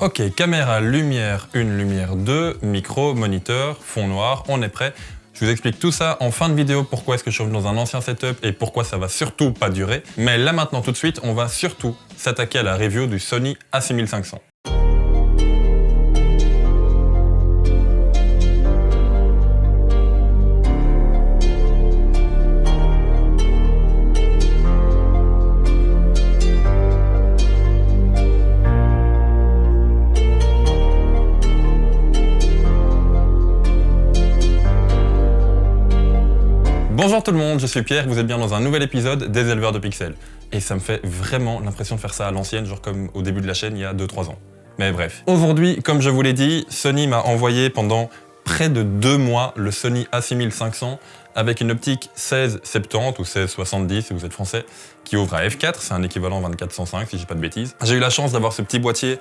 Ok, caméra, lumière 1, lumière 2, micro, moniteur, fond noir, on est prêt. Je vous explique tout ça en fin de vidéo, pourquoi est-ce que je suis revenu dans un ancien setup et pourquoi ça va surtout pas durer. Mais là maintenant tout de suite, on va surtout s'attaquer à la review du Sony A6500. Bonjour tout le monde, je suis Pierre, vous êtes bien dans un nouvel épisode des éleveurs de pixels. Et ça me fait vraiment l'impression de faire ça à l'ancienne, genre comme au début de la chaîne il y a 2-3 ans. Mais bref. Aujourd'hui, comme je vous l'ai dit, Sony m'a envoyé pendant près de 2 mois le Sony A6500 avec une optique 16-70 ou 16-70 si vous êtes français, qui ouvre à f4, c'est un équivalent 24-105 si j'ai pas de bêtises. J'ai eu la chance d'avoir ce petit boîtier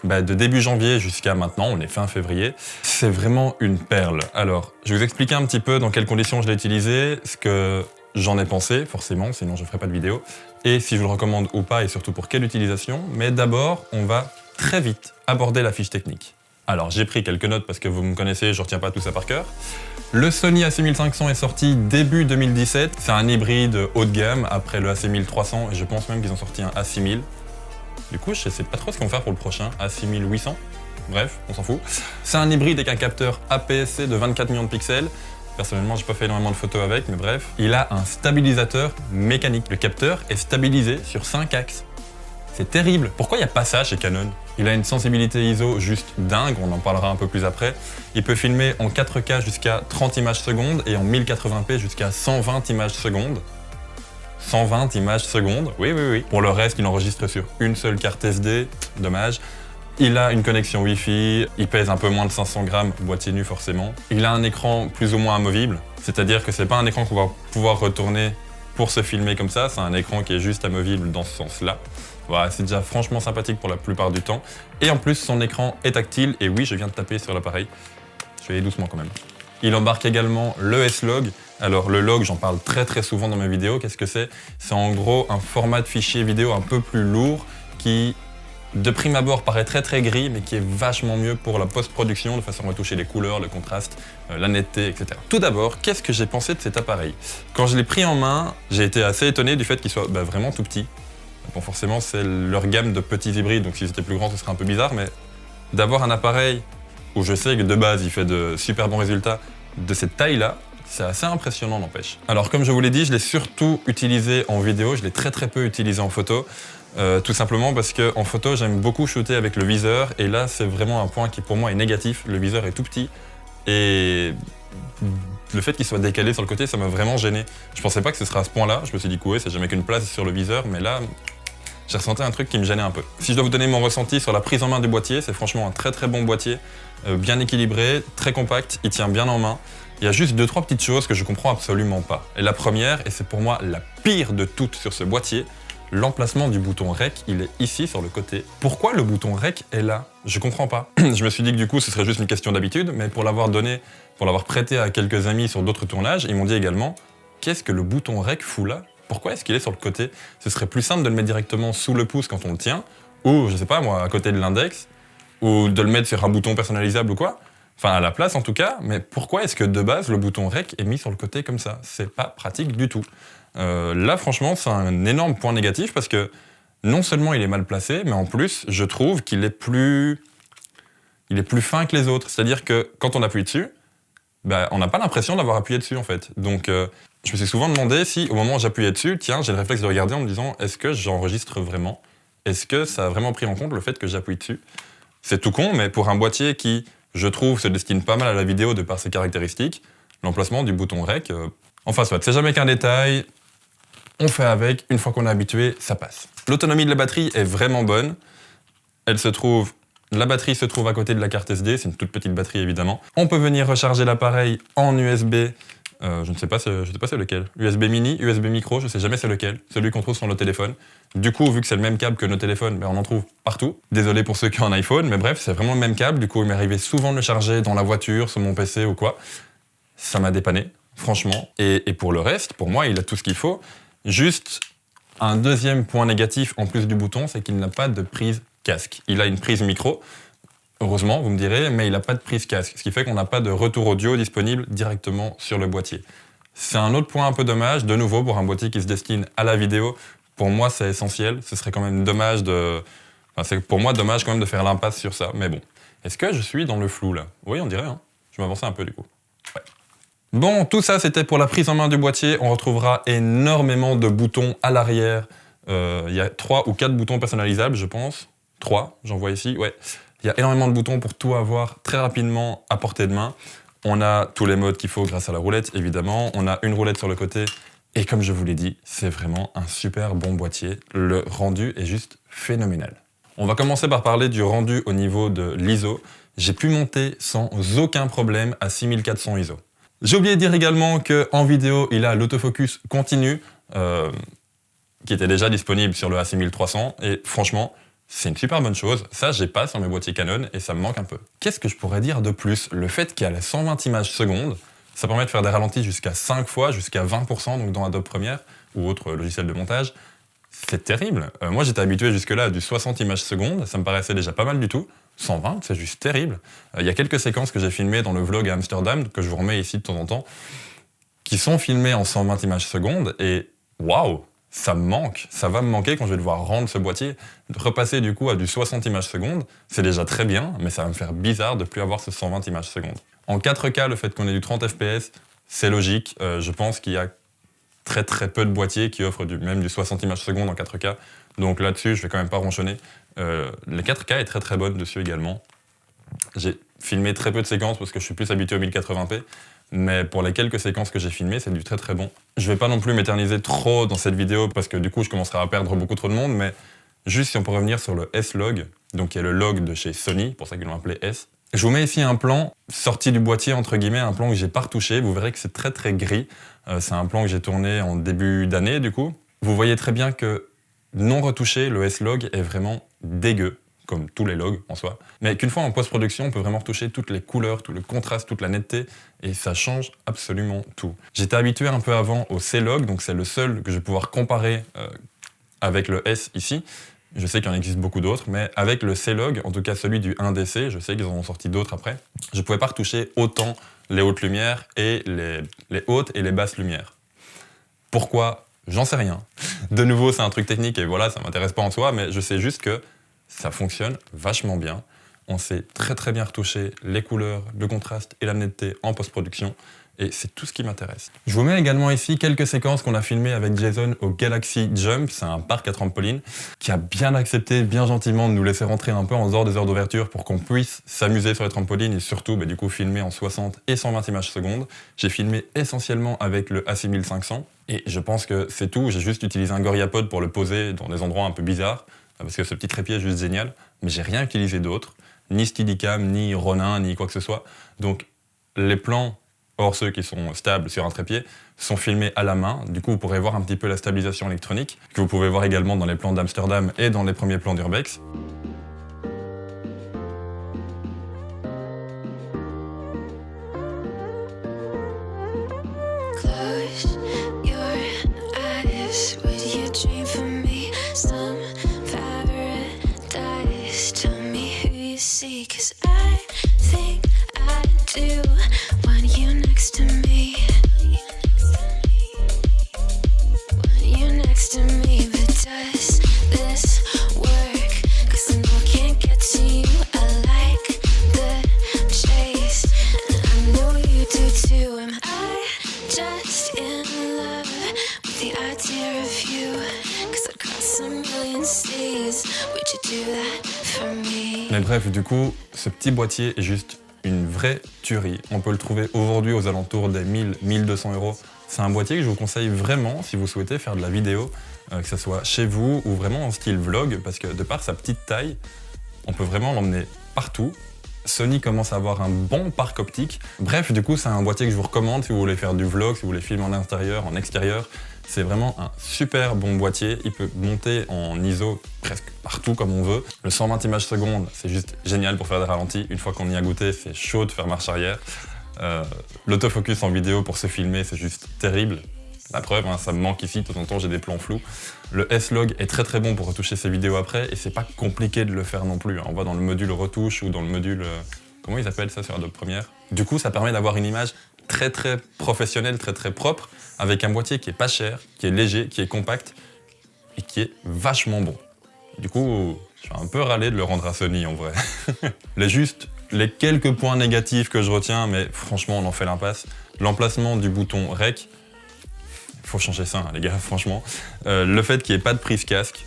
de début janvier jusqu'à maintenant, on est fin février. C'est vraiment une perle. Alors, je vais vous expliquer un petit peu dans quelles conditions je l'ai utilisé, ce que j'en ai pensé, forcément, sinon je ne ferai pas de vidéo, et si je le recommande ou pas, et surtout pour quelle utilisation. Mais d'abord, on va très vite aborder la fiche technique. Alors, j'ai pris quelques notes parce que vous me connaissez, je ne retiens pas tout ça par cœur. Le Sony A6500 est sorti début 2017. C'est un hybride haut de gamme après le A6300, et je pense même qu'ils ont sorti un A6000. Du coup, je sais pas trop ce qu'ils vont faire pour le prochain, A6800. Bref, on s'en fout. C'est un hybride avec un capteur APS-C de 24 millions de pixels. Personnellement, j'ai pas fait énormément de photos avec, mais bref. Il a un stabilisateur mécanique. Le capteur est stabilisé sur 5 axes. C'est terrible. Pourquoi il n'y a pas ça chez Canon? Il a une sensibilité ISO juste dingue, on en parlera un peu plus après. Il peut filmer en 4K jusqu'à 30 images secondes et en 1080p jusqu'à 120 images secondes. 120 images secondes, oui. Pour le reste, il enregistre sur une seule carte SD, dommage. Il a une connexion Wi-Fi, il pèse un peu moins de 500 grammes, boîtier nu forcément. Il a un écran plus ou moins amovible, c'est-à-dire que c'est pas un écran qu'on va pouvoir retourner pour se filmer comme ça, c'est un écran qui est juste amovible dans ce sens-là. Voilà, c'est déjà franchement sympathique pour la plupart du temps. Et en plus, son écran est tactile, et oui, je viens de taper sur l'appareil. Je vais aller doucement quand même. Il embarque également le S-Log. Alors le log, j'en parle très souvent dans mes vidéos. Qu'est-ce que c'est? C'est en gros un format de fichier vidéo un peu plus lourd qui, de prime abord, paraît très gris, mais qui est vachement mieux pour la post-production, de façon à retoucher les couleurs, le contraste, la netteté, etc. Tout d'abord, qu'est-ce que j'ai pensé de cet appareil? Quand je l'ai pris en main, j'ai été assez étonné du fait qu'il soit vraiment tout petit. Bon, forcément, c'est leur gamme de petits hybrides, donc si c'était plus grand, ce serait un peu bizarre, mais d'avoir un appareil où je sais que de base, il fait de super bons résultats de cette taille-là, c'est assez impressionnant, n'empêche. Alors, comme je vous l'ai dit, je l'ai surtout utilisé en vidéo, je l'ai très peu utilisé en photo, tout simplement parce qu'en photo, j'aime beaucoup shooter avec le viseur, et là, c'est vraiment un point qui, pour moi, est négatif. Le viseur est tout petit, et le fait qu'il soit décalé sur le côté, ça m'a vraiment gêné. Je pensais pas que ce serait à ce point-là, je me suis dit que ouais, c'est jamais qu'une place sur le viseur, mais là, j'ai ressenti un truc qui me gênait un peu. Si je dois vous donner mon ressenti sur la prise en main du boîtier, c'est franchement un très bon boîtier, bien équilibré, très compact, il tient bien en main. Il y a juste 2-3 petites choses que je comprends absolument pas. Et la première, et c'est pour moi la pire de toutes sur ce boîtier, l'emplacement du bouton REC, il est ici sur le côté. Pourquoi le bouton REC est là? Je comprends pas. Je me suis dit que du coup ce serait juste une question d'habitude, mais pour l'avoir donné, pour l'avoir prêté à quelques amis sur d'autres tournages, ils m'ont dit également, qu'est-ce que le bouton REC fout là? Pourquoi est-ce qu'il est sur le côté? Ce serait plus simple de le mettre directement sous le pouce quand on le tient, ou je sais pas moi, à côté de l'index, ou de le mettre sur un bouton personnalisable ou quoi. Enfin, à la place en tout cas, mais pourquoi est-ce que de base le bouton REC est mis sur le côté comme ça? C'est pas pratique du tout. Là, franchement, c'est un énorme point négatif parce que non seulement il est mal placé, mais en plus, je trouve qu'il est plus fin que les autres. C'est-à-dire que quand on appuie dessus, on n'a pas l'impression d'avoir appuyé dessus en fait. Donc, je me suis souvent demandé si, au moment où j'appuyais dessus, tiens, j'ai le réflexe de regarder en me disant, est-ce que j'enregistre vraiment? Est-ce que ça a vraiment pris en compte le fait que j'appuie dessus? C'est tout con, mais pour un boîtier qui, je trouve, se destine pas mal à la vidéo de par ses caractéristiques, l'emplacement du bouton REC, enfin soit, c'est jamais qu'un détail, on fait avec, une fois qu'on est habitué, ça passe. L'autonomie de la batterie est vraiment bonne, la batterie se trouve à côté de la carte SD, c'est une toute petite batterie évidemment. On peut venir recharger l'appareil en USB, je ne sais pas c'est lequel, USB mini, USB micro, je sais jamais c'est lequel, celui qu'on trouve sur le téléphone. Du coup, vu que c'est le même câble que nos téléphones, on en trouve partout. Désolé pour ceux qui ont un iPhone, mais bref, c'est vraiment le même câble. Du coup, il m'est arrivé souvent de le charger dans la voiture, sur mon PC ou quoi. Ça m'a dépanné, franchement. Et pour le reste, pour moi, il a tout ce qu'il faut. Juste un deuxième point négatif en plus du bouton, c'est qu'il n'a pas de prise casque. Il a une prise micro, Heureusement, vous me direz, mais il n'a pas de prise casque, ce qui fait qu'on n'a pas de retour audio disponible directement sur le boîtier. C'est un autre point un peu dommage, de nouveau, pour un boîtier qui se destine à la vidéo. Pour moi, c'est essentiel. Ce serait quand même dommage c'est pour moi dommage quand même de faire l'impasse sur ça. Mais bon, est-ce que je suis dans le flou là? Oui, on dirait, hein. Je m'avançais un peu du coup. Ouais. Bon, tout ça, c'était pour la prise en main du boîtier. On retrouvera énormément de boutons à l'arrière. Il y a 3 ou 4 boutons personnalisables, je pense. 3, j'en vois ici, ouais. Il y a énormément de boutons pour tout avoir très rapidement à portée de main. On a tous les modes qu'il faut grâce à la roulette, évidemment. On a une roulette sur le côté. Et comme je vous l'ai dit, c'est vraiment un super bon boîtier. Le rendu est juste phénoménal. On va commencer par parler du rendu au niveau de l'ISO. J'ai pu monter sans aucun problème à 6400 ISO. J'ai oublié de dire également qu'en vidéo, il a l'autofocus continu, qui était déjà disponible sur le A6300. Et franchement, c'est une super bonne chose, ça j'ai pas sur mes boîtiers Canon et ça me manque un peu. Qu'est-ce que je pourrais dire de plus? Le fait qu'il y a la 120 images secondes, ça permet de faire des ralentis jusqu'à 5 fois, jusqu'à 20% donc dans Adobe Premiere ou autre logiciel de montage. C'est terrible. Moi j'étais habitué jusque-là à du 60 images secondes, ça me paraissait déjà pas mal du tout. 120, c'est juste terrible. Il y a quelques séquences que j'ai filmées dans le vlog à Amsterdam, que je vous remets ici de temps en temps, qui sont filmées en 120 images secondes et waouh! Ça me manque, ça va me manquer quand je vais devoir rendre ce boîtier. Repasser du coup à du 60 images secondes, c'est déjà très bien, mais ça va me faire bizarre de plus avoir ce 120 images secondes. En 4K, le fait qu'on ait du 30 fps, c'est logique. Je pense qu'il y a très peu de boîtiers qui offrent même du 60 images secondes en 4K. Donc là-dessus, je vais quand même pas ronchonner. Les 4K est très bonne dessus également. J'ai filmé très peu de séquences parce que je suis plus habitué au 1080p. Mais pour les quelques séquences que j'ai filmées, c'est du très bon. Je vais pas non plus m'éterniser trop dans cette vidéo parce que du coup je commencerai à perdre beaucoup trop de monde, mais juste si on peut revenir sur le S-Log, donc qui est le log de chez Sony, pour ça qu'ils l'ont appelé S. Je vous mets ici un plan sorti du boîtier, entre guillemets, un plan que j'ai pas retouché. Vous verrez que c'est très gris. C'est un plan que j'ai tourné en début d'année du coup. Vous voyez très bien que non retouché, le S-Log est vraiment dégueu, comme tous les logs en soi. Mais qu'une fois en post-production, on peut vraiment retoucher toutes les couleurs, tout le contraste, toute la netteté, et ça change absolument tout. J'étais habitué un peu avant au C-Log, donc c'est le seul que je vais pouvoir comparer avec le S ici. Je sais qu'il y en existe beaucoup d'autres, mais avec le C-Log, en tout cas celui du 1DC, je sais qu'ils en ont sorti d'autres après, je ne pouvais pas retoucher autant les hautes lumières et les hautes et les basses lumières. Pourquoi? J'en sais rien. De nouveau, c'est un truc technique et voilà, ça m'intéresse pas en soi, mais je sais juste que ça fonctionne vachement bien. On sait très bien retoucher les couleurs, le contraste et la netteté en post-production. Et c'est tout ce qui m'intéresse. Je vous mets également ici quelques séquences qu'on a filmées avec Jason au Galaxy Jump. C'est un parc à trampoline qui a bien accepté, bien gentiment, de nous laisser rentrer un peu en dehors des heures d'ouverture pour qu'on puisse s'amuser sur les trampolines et surtout, du coup, filmer en 60 et 120 images secondes. J'ai filmé essentiellement avec le A6500 et je pense que c'est tout. J'ai juste utilisé un GorillaPod pour le poser dans des endroits un peu bizarres parce que ce petit trépied est juste génial, mais j'ai rien utilisé d'autre, ni Steadicam, ni Ronin, ni quoi que ce soit. Donc les plans, hors ceux qui sont stables sur un trépied, sont filmés à la main. Du coup, vous pourrez voir un petit peu la stabilisation électronique, que vous pouvez voir également dans les plans d'Amsterdam et dans les premiers plans d'Urbex. Mais bref, du coup, ce petit boîtier est juste une vraie tuerie. On peut le trouver aujourd'hui aux alentours des 1000-1200 €. C'est un boîtier que je vous conseille vraiment si vous souhaitez faire de la vidéo, que ce soit chez vous ou vraiment en style vlog, parce que de par sa petite taille, on peut vraiment l'emmener partout. Sony commence à avoir un bon parc optique. Bref, du coup, c'est un boîtier que je vous recommande si vous voulez faire du vlog, si vous voulez filmer en intérieur, en extérieur. C'est vraiment un super bon boîtier. Il peut monter en ISO presque partout comme on veut. Le 120 images secondes, c'est juste génial pour faire des ralentis. Une fois qu'on y a goûté, c'est chaud de faire marche arrière. L'autofocus en vidéo pour se filmer, c'est juste terrible. La preuve, hein, ça me manque ici, de temps en temps j'ai des plans flous. Le S-Log est très très bon pour retoucher ces vidéos après, et c'est pas compliqué de le faire non plus. Hein. On va dans le module retouche ou dans le module... comment ils appellent ça sur Adobe Premiere? Du coup, ça permet d'avoir une image très très professionnelle, très très propre, avec un boîtier qui est pas cher, qui est léger, qui est compact, et qui est vachement bon. Du coup, je suis un peu râlé de le rendre à Sony en vrai. Les quelques points négatifs que je retiens, mais franchement on en fait l'impasse. L'emplacement du bouton REC, il faut changer ça hein, les gars, franchement. Le fait qu'il n'y ait pas de prise casque,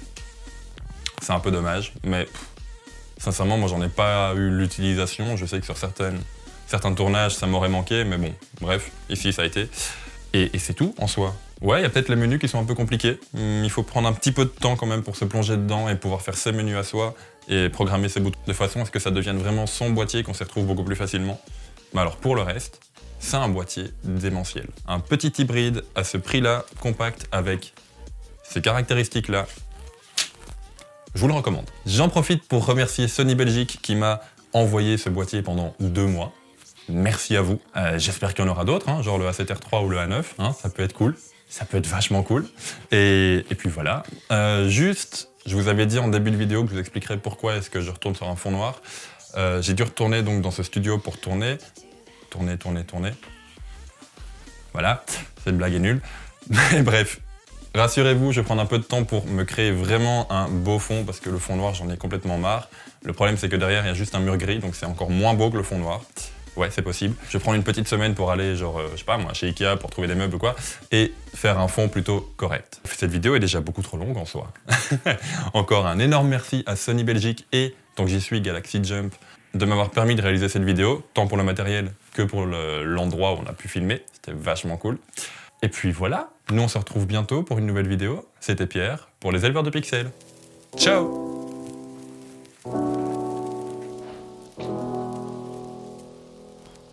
c'est un peu dommage, mais sincèrement moi j'en ai pas eu l'utilisation. Je sais que sur certains tournages ça m'aurait manqué, mais bon, bref, ici ça a été. Et c'est tout en soi. Ouais, il y a peut-être les menus qui sont un peu compliqués. Il faut prendre un petit peu de temps quand même pour se plonger dedans et pouvoir faire ses menus à soi et programmer ses boutons de façon à ce que ça devienne vraiment son boîtier, qu'on s'y retrouve beaucoup plus facilement. Mais alors pour le reste, c'est un boîtier démentiel. Un petit hybride à ce prix-là, compact, avec ces caractéristiques-là. Je vous le recommande. J'en profite pour remercier Sony Belgique qui m'a envoyé ce boîtier pendant 2 mois. Merci à vous. J'espère qu'il y en aura d'autres, hein, genre le A7R3 ou le A9, hein, ça peut être cool. Ça peut être vachement cool. Et puis voilà. Je vous avais dit en début de vidéo que je vous expliquerai pourquoi est-ce que je retourne sur un fond noir. J'ai dû retourner donc dans ce studio pour tourner. Tourner. Voilà, cette blague est nulle. Mais bref, rassurez-vous, je vais prendre un peu de temps pour me créer vraiment un beau fond parce que le fond noir, j'en ai complètement marre. Le problème, c'est que derrière, il y a juste un mur gris, donc c'est encore moins beau que le fond noir. Ouais, c'est possible. Je vais prendre une petite semaine pour aller, genre, je sais pas moi, chez Ikea pour trouver des meubles ou quoi, et faire un fond plutôt correct. Cette vidéo est déjà beaucoup trop longue en soi. Encore un énorme merci à Sony Belgique et, tant que j'y suis, Galaxy Jump, de m'avoir permis de réaliser cette vidéo, tant pour le matériel que pour l'endroit où on a pu filmer. C'était vachement cool. Et puis voilà, nous on se retrouve bientôt pour une nouvelle vidéo. C'était Pierre, pour les éleveurs de pixels. Ciao!